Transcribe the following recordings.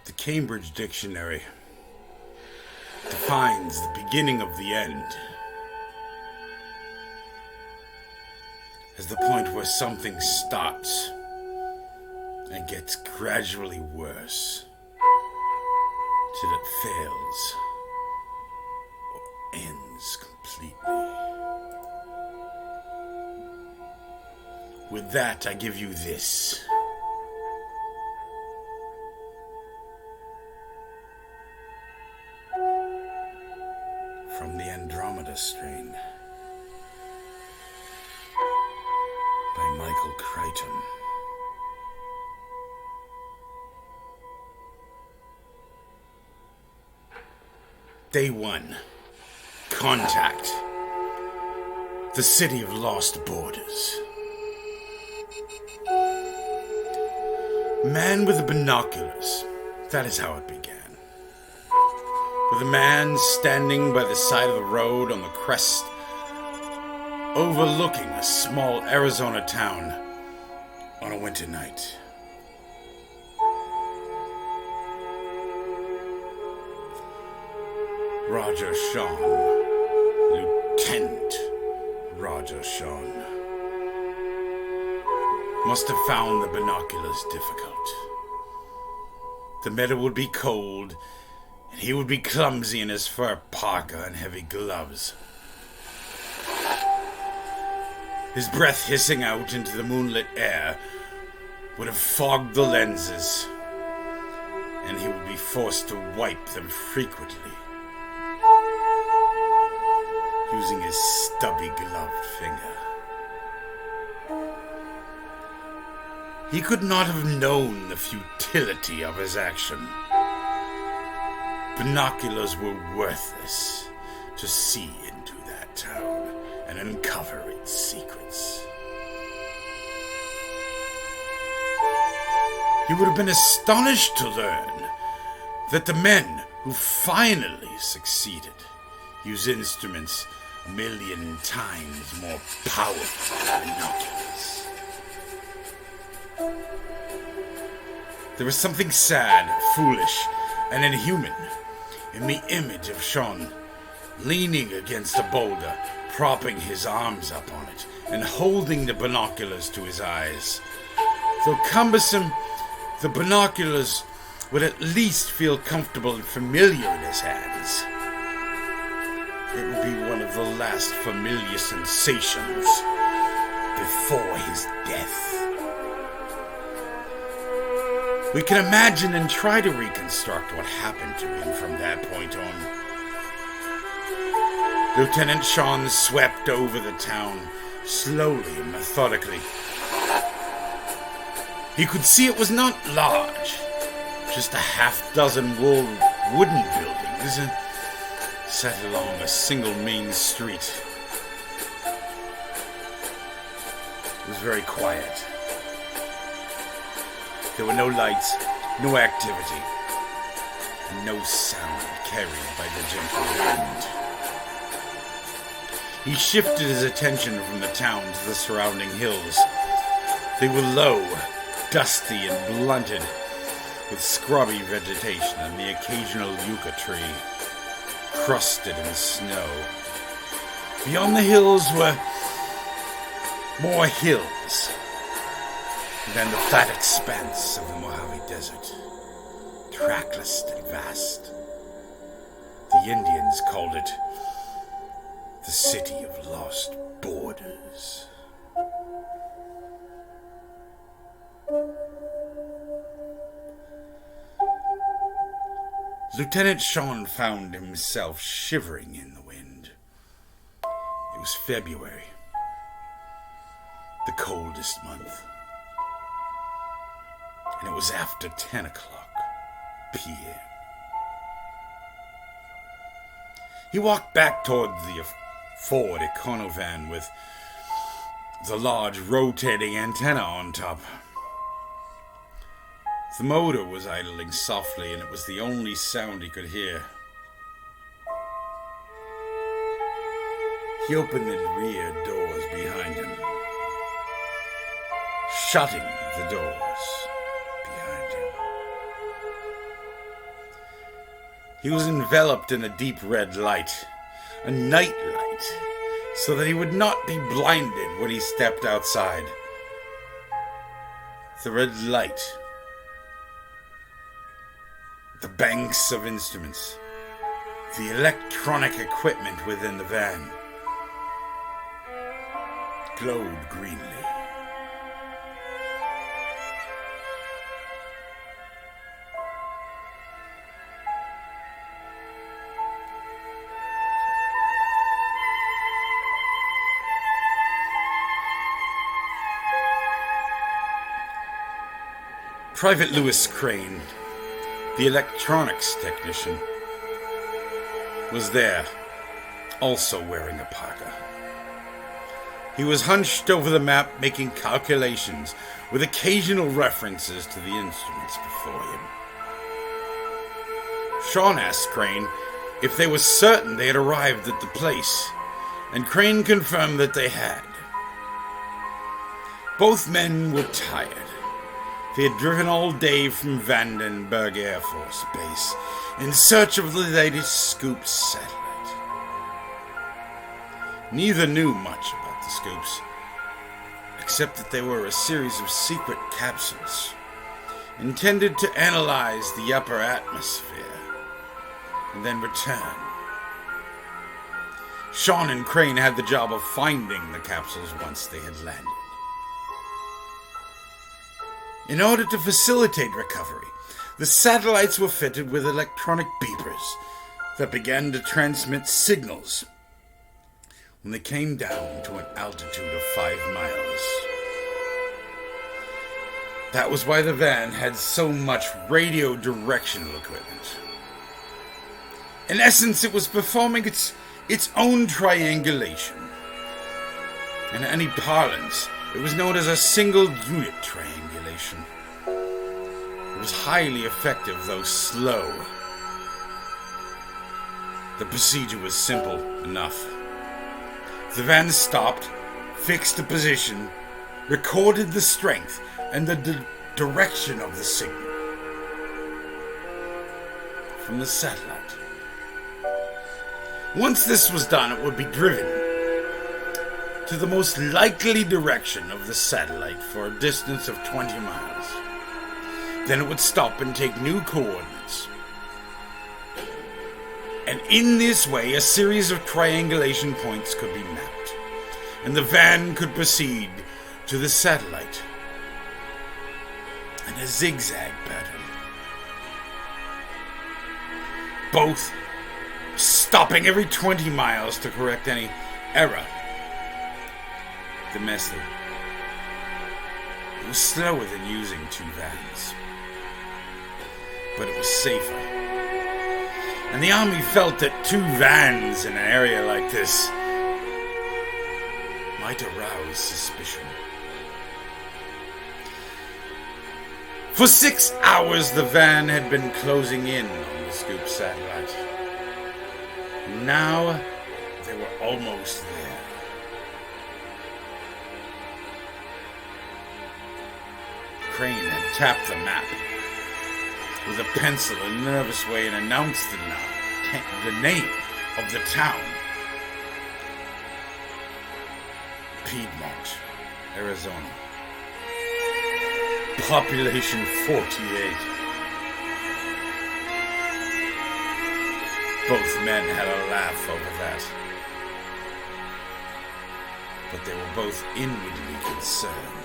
The Cambridge Dictionary defines the beginning of the end as the point where something starts and gets gradually worse till it fails or ends completely. With that, I give you this. From the Andromeda strain by Michael Crichton. Day 1. Contact. The City of Lost Borders. Man with the binoculars. That is how it began. With a man standing by the side of the road on the crest, overlooking a small Arizona town on a winter night. Roger Sean, Lieutenant Roger Sean, must have found the binoculars difficult. The meadow would be cold, and he would be clumsy in his fur parka and heavy gloves. His breath hissing out into the moonlit air would have fogged the lenses, and he would be forced to wipe them frequently, using his stubby gloved finger. He could not have known the futility of his action. Binoculars were worthless to see into that town and uncover its secrets. He would have been astonished to learn that the men who finally succeeded use instruments 1,000,000 times more powerful than binoculars. There was something sad, foolish, and inhuman in the image of Sean leaning against a boulder, propping his arms up on it, and holding the binoculars to his eyes. Though cumbersome, the binoculars would at least feel comfortable and familiar in his hands. It would be one of the last familiar sensations before his death. We can imagine and try to reconstruct what happened to him from that point on. Lieutenant Sean swept over the town, slowly and methodically. He could see it was not large, just a half-dozen wooden buildings set along a single main street. It was very quiet. There were no lights, no activity, and no sound carried by the gentle wind. He shifted his attention from the town to the surrounding hills. They were low, dusty, and blunted, with scrubby vegetation and the occasional yucca tree, crusted in snow. Beyond the hills were more hills, then the flat expanse of the Mojave Desert, trackless and vast. The Indians called it the City of Lost Borders. Lieutenant Sean found himself shivering in the wind. It was February, the coldest month. And it was after 10 o'clock p.m. He walked back toward the Ford Econovan with the large rotating antenna on top. The motor was idling softly, and it was the only sound he could hear. He opened the rear doors behind him, shutting the doors behind him. He was enveloped in a deep red light, a night light, so that he would not be blinded when he stepped outside. The red light, the banks of instruments, the electronic equipment within the van glowed greenly. Private Lewis Crane, the electronics technician, was there, also wearing a parka. He was hunched over the map, making calculations with occasional references to the instruments before him. Sean asked Crane if they were certain they had arrived at the place, and Crane confirmed that they had. Both men were tired. They had driven all day from Vandenberg Air Force Base in search of the latest scoop satellite. Neither knew much about the scoops, except that they were a series of secret capsules intended to analyze the upper atmosphere and then return. Sean and Crane had the job of finding the capsules once they had landed. In order to facilitate recovery, the satellites were fitted with electronic beepers that began to transmit signals when they came down to an altitude of 5 miles. That was why the van had so much radio directional equipment. In essence, it was performing its own triangulation. In any parlance, it was known as a single unit triangulation. It was highly effective, though slow. The procedure was simple enough. The van stopped, fixed the position, recorded the strength and the direction of the signal from the satellite. Once this was done, it would be driven to the most likely direction of the satellite for a distance of 20 miles. Then it would stop and take new coordinates. And in this way, a series of triangulation points could be mapped, and the van could proceed to the satellite in a zigzag pattern. Both stopping every 20 miles to correct any error. The method. It was slower than using 2 vans, but it was safer. And the Army felt that 2 vans in an area like this might arouse suspicion. For 6 hours, the van had been closing in on the Scoop satellite. And now, they were almost there. Crane had tapped the map with a pencil in a nervous way and announced the name of the town. Piedmont, Arizona. Population 48. Both men had a laugh over that. But they were both inwardly concerned.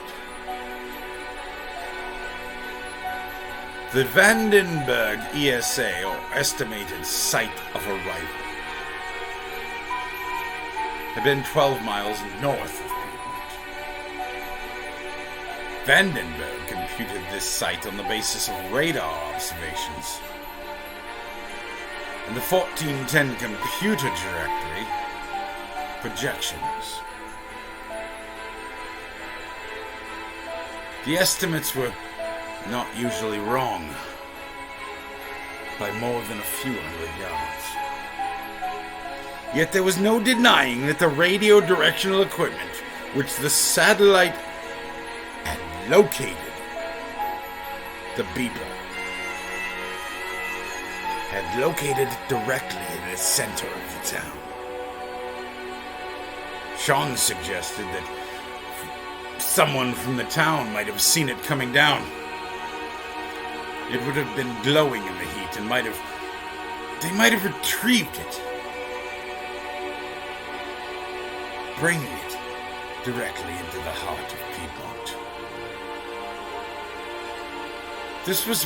The Vandenberg ESA, or estimated site of arrival, had been 12 miles north of Piedmont. Vandenberg computed this site on the basis of radar observations and the 1410 computer directory projections. The estimates were not usually wrong by more than a few hundred yards. Yet there was no denying that the radio directional equipment which the satellite had located, the beeper, had located it directly in the center of the town. Sean suggested that someone from the town might have seen it coming down. It would have been glowing in the heat and they might have retrieved it, bringing it directly into the heart of Piedmont. This was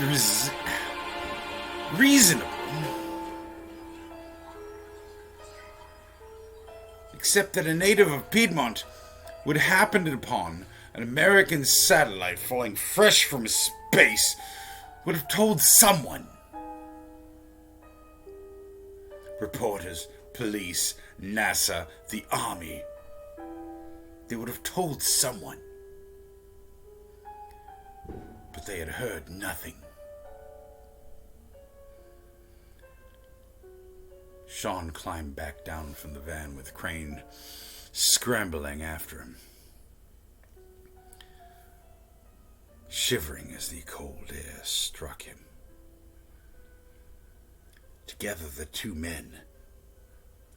reasonable, except that a native of Piedmont would happen upon an American satellite falling fresh from space would have told someone. Reporters, police, NASA, the army. They would have told someone. But they had heard nothing. Sean climbed back down from the van with Crane scrambling after him, shivering as the cold air struck him. Together the two men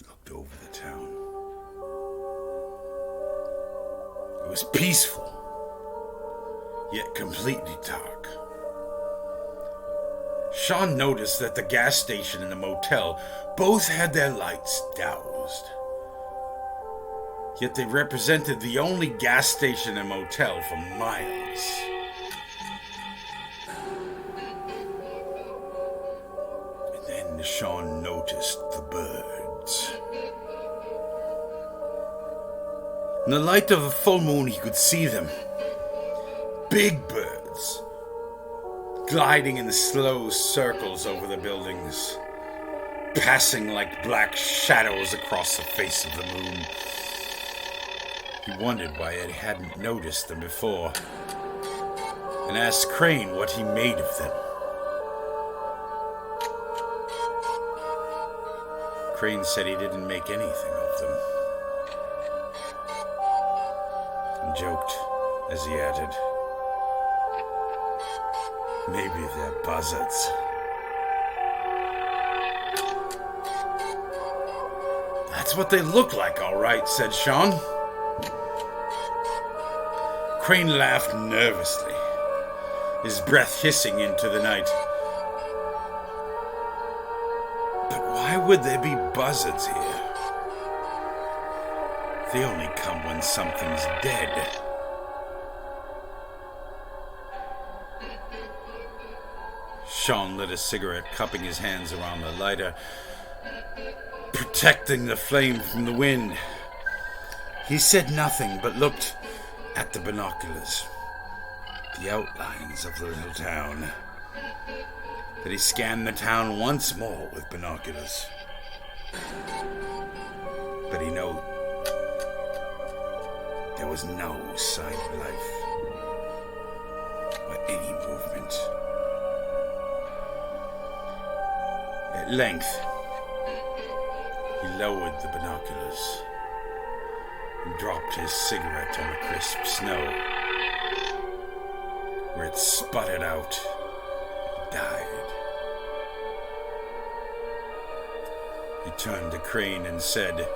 looked over the town. It was peaceful, yet completely dark. Sean noticed that the gas station and the motel both had their lights doused. Yet they represented the only gas station and motel for miles. And then Sean noticed the birds. In the light of the full moon, he could see them. Big birds, gliding in slow circles over the buildings, passing like black shadows across the face of the moon. He wondered why he hadn't noticed them before, and asked Crane what he made of them. Crane said he didn't make anything of them, and joked as he added, "Maybe they're buzzards." "That's what they look like, all right," said Sean. Crane laughed nervously, his breath hissing into the night. "But why would there be buzzards here? They only come when something's dead." Sean lit a cigarette, cupping his hands around the lighter, protecting the flame from the wind. He said nothing, but looked at the binoculars, the outlines of the little town. Then he scanned the town once more with binoculars. But he knew there was no sign of life or any movement. At length, he lowered the binoculars and dropped his cigarette on the crisp snow, where it sputtered out and died. He turned to Crane and said,